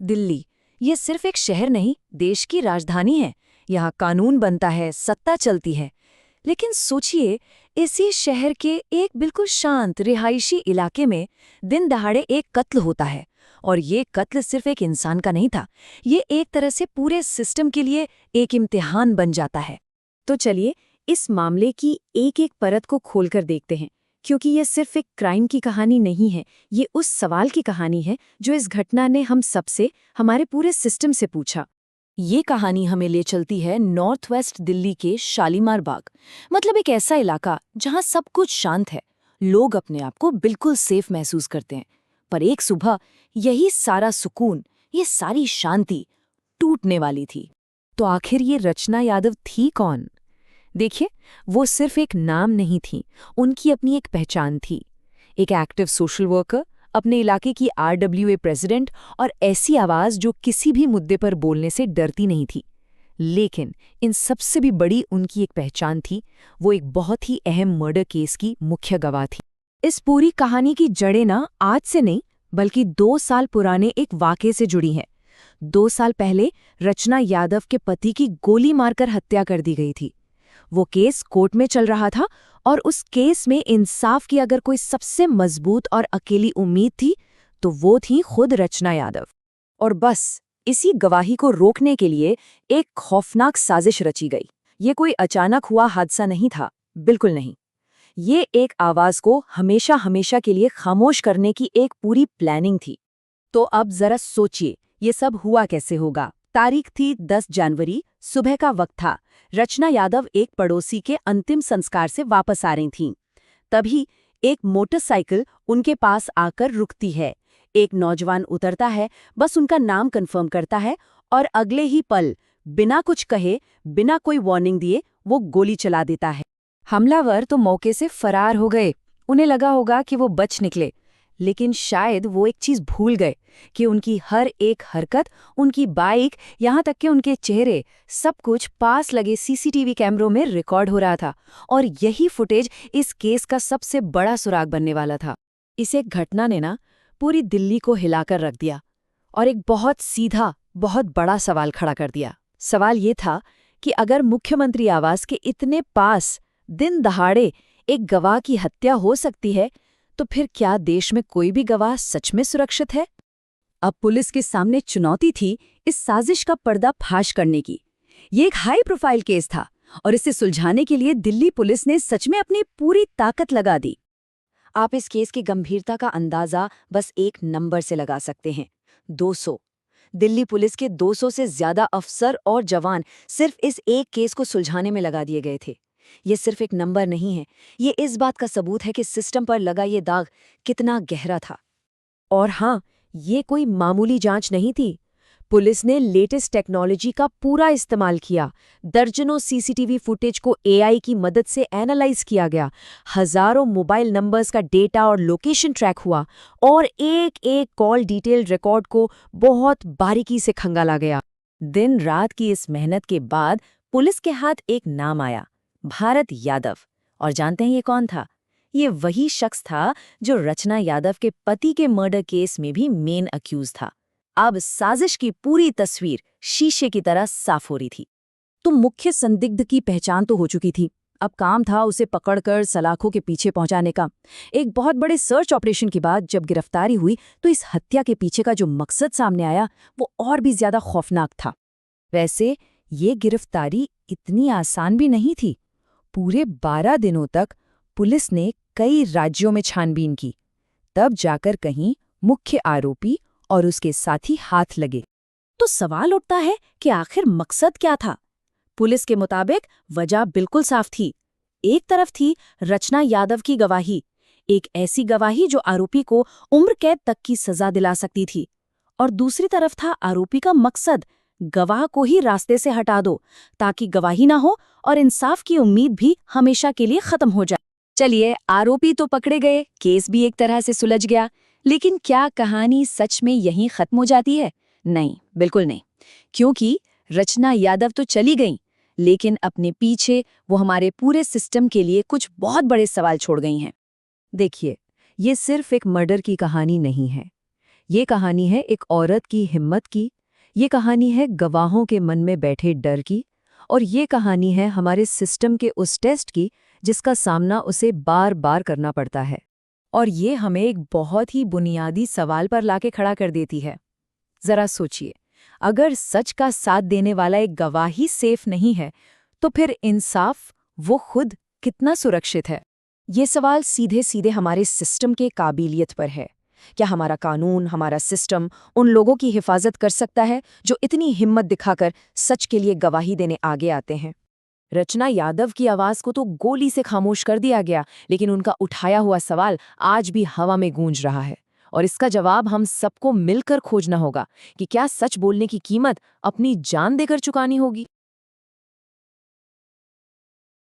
दिल्ली, ये सिर्फ एक शहर नहीं, देश की राजधानी है। यहाँ कानून बनता है, सत्ता चलती है। लेकिन सोचिए, इसी शहर के एक बिल्कुल शांत रिहायशी इलाके में दिन दहाड़े एक कत्ल होता है। और ये कत्ल सिर्फ एक इंसान का नहीं था, ये एक तरह से पूरे सिस्टम के लिए एक इम्तिहान बन जाता है। तो चलिए इस मामले की एक एक परत को खोलकर देखते हैं, क्योंकि ये सिर्फ एक क्राइम की कहानी नहीं है, ये उस सवाल की कहानी है जो इस घटना ने हम सबसे, हमारे पूरे सिस्टम से पूछा। ये कहानी हमें ले चलती है नॉर्थ वेस्ट दिल्ली के शालीमार बाग, मतलब एक ऐसा इलाका जहाँ सब कुछ शांत है, लोग अपने आप को बिल्कुल सेफ महसूस करते हैं। पर एक सुबह यही सारा सुकून, ये सारी शांति टूटने वाली थी। तो आखिर ये रचना यादव थी कौन? देखिए, वो सिर्फ एक नाम नहीं थी, उनकी अपनी एक पहचान थी। एक एक्टिव सोशल वर्कर, अपने इलाके की RWA प्रेसिडेंट और ऐसी आवाज़ जो किसी भी मुद्दे पर बोलने से डरती नहीं थी। लेकिन इन सबसे भी बड़ी उनकी एक पहचान थी, वो एक बहुत ही अहम मर्डर केस की मुख्य गवाह थी। इस पूरी कहानी की जड़ें ना आज से नहीं, बल्कि 2 साल पुराने एक वाक़ये से जुड़ी हैं। 2 साल पहले रचना यादव के पति की गोली मारकर हत्या कर दी गई थी। वो केस कोर्ट में चल रहा था और उस केस में इंसाफ की अगर कोई सबसे मजबूत और अकेली उम्मीद थी तो वो थी खुद रचना यादव। और बस इसी गवाही को रोकने के लिए एक खौफनाक साजिश रची गई। ये कोई अचानक हुआ हादसा नहीं था, बिल्कुल नहीं। ये एक आवाज को हमेशा हमेशा के लिए खामोश करने की एक पूरी प्लानिंग थी। तो अब जरा सोचिए, ये सब हुआ कैसे होगा। तारीख थी 10 जनवरी, सुबह का वक्त था। रचना यादव एक पड़ोसी के अंतिम संस्कार से वापस आ रही थीं। तभी एक मोटरसाइकिल उनके पास आकर रुकती है। एक नौजवान उतरता है, बस उनका नाम कंफर्म करता है और अगले ही पल बिना कुछ कहे, बिना कोई वार्निंग दिए वो गोली चला देता है। हमलावर तो मौके से फरार हो गए। उन्हें लगा होगा कि वो बच निकले, लेकिन शायद वो एक चीज भूल गए कि उनकी हर एक हरकत, उनकी बाइक, यहाँ तक कि उनके चेहरे, सब कुछ पास लगे CCTV कैमरों में रिकॉर्ड हो रहा था। और यही फुटेज इस केस का सबसे बड़ा सुराग बनने वाला था। इस एक घटना ने ना पूरी दिल्ली को हिलाकर रख दिया और एक बहुत सीधा, बहुत बड़ा सवाल खड़ा कर दिया। सवाल ये था कि अगर मुख्यमंत्री आवास के इतने पास दिन दहाड़े एक गवाह की हत्या हो सकती है, तो फिर क्या देश में कोई भी गवाह सच में सुरक्षित है? अब पुलिस के सामने चुनौती थी इस साजिश का पर्दाफाश करने की। ये एक हाई प्रोफाइल केस था और इसे सुलझाने के लिए दिल्ली पुलिस ने सच में अपनी पूरी ताकत लगा दी। आप इस केस की गंभीरता का अंदाजा बस एक नंबर से लगा सकते हैं, 200। दिल्ली पुलिस के 200 से ज्यादा अफसर और जवान सिर्फ इस एक केस को सुलझाने में लगा दिए गए थे। ये सिर्फ एक नंबर नहीं है, ये इस बात का सबूत है कि सिस्टम पर लगा ये दाग कितना गहरा था। और हाँ, ये कोई मामूली जांच नहीं थी। पुलिस ने लेटेस्ट टेक्नोलॉजी का पूरा इस्तेमाल किया। दर्जनों CCTV फुटेज को AI की मदद से एनालाइज किया गया। हजारों मोबाइल नंबर्स का डेटा और लोकेशन ट्रैक हुआ और एक एक कॉल डिटेल रिकॉर्ड को बहुत बारीकी से खंगाला गया। दिन रात की इस मेहनत के बाद पुलिस के हाथ एक नाम आया, भारत यादव। और जानते हैं ये कौन था? ये वही शख्स था जो रचना यादव के पति के मर्डर केस में भी मेन अक्यूज था। अब साजिश की पूरी तस्वीर शीशे की तरह साफ हो रही थी। तो मुख्य संदिग्ध की पहचान तो हो चुकी थी। अब काम था उसे पकड़कर सलाखों के पीछे पहुंचाने का। एक बहुत बड़े सर्च ऑपरेशन के बाद जब गिरफ्तारी हुई तो इस हत्या के पीछे का जो मकसद सामने आया वो और भी ज्यादा खौफनाक था। वैसे ये गिरफ्तारी इतनी आसान भी नहीं थी। पूरे 12 दिनों तक पुलिस ने कई राज्यों में छानबीन की, तब जाकर कहीं मुख्य आरोपी और उसके साथी हाथ लगे। तो सवाल उठता है कि आखिर मकसद क्या था? पुलिस के मुताबिक वजह बिल्कुल साफ थी। एक तरफ थी रचना यादव की गवाही, एक ऐसी गवाही जो आरोपी को उम्र कैद तक की सजा दिला सकती थी। और दूसरी तरफ था आरोपी का मकसद, गवाह को ही रास्ते से हटा दो ताकि गवाही ना हो और इंसाफ की उम्मीद भी हमेशा के लिए खत्म हो जाए। चलिए, आरोपी तो पकड़े गए, केस भी एक तरह से सुलझ गया, लेकिन क्या कहानी सच में यहीं खत्म हो जाती है? नहीं, बिल्कुल नहीं। क्योंकि रचना यादव तो चली गईं, लेकिन अपने पीछे वो हमारे पूरे सिस्टम के लिए कुछ बहुत बड़े सवाल छोड़ गई हैं। देखिए, ये सिर्फ एक मर्डर की कहानी नहीं है, ये कहानी है एक औरत की हिम्मत की, ये कहानी है गवाहों के मन में बैठे डर की, और ये कहानी है हमारे सिस्टम के उस टेस्ट की जिसका सामना उसे बार बार करना पड़ता है। और ये हमें एक बहुत ही बुनियादी सवाल पर लाके खड़ा कर देती है। जरा सोचिए, अगर सच का साथ देने वाला एक गवाह ही सेफ नहीं है, तो फिर इंसाफ वो खुद कितना सुरक्षित है? ये सवाल सीधे सीधे हमारे सिस्टम के काबिलियत पर है। क्या हमारा कानून, हमारा सिस्टम उन लोगों की हिफाजत कर सकता है जो इतनी हिम्मत दिखाकर सच के लिए गवाही देने आगे आते हैं? रचना यादव की आवाज को तो गोली से खामोश कर दिया गया, लेकिन उनका उठाया हुआ सवाल आज भी हवा में गूंज रहा है। और इसका जवाब हम सबको मिलकर खोजना होगा कि क्या सच बोलने की कीमत अपनी जान देकर चुकानी होगी?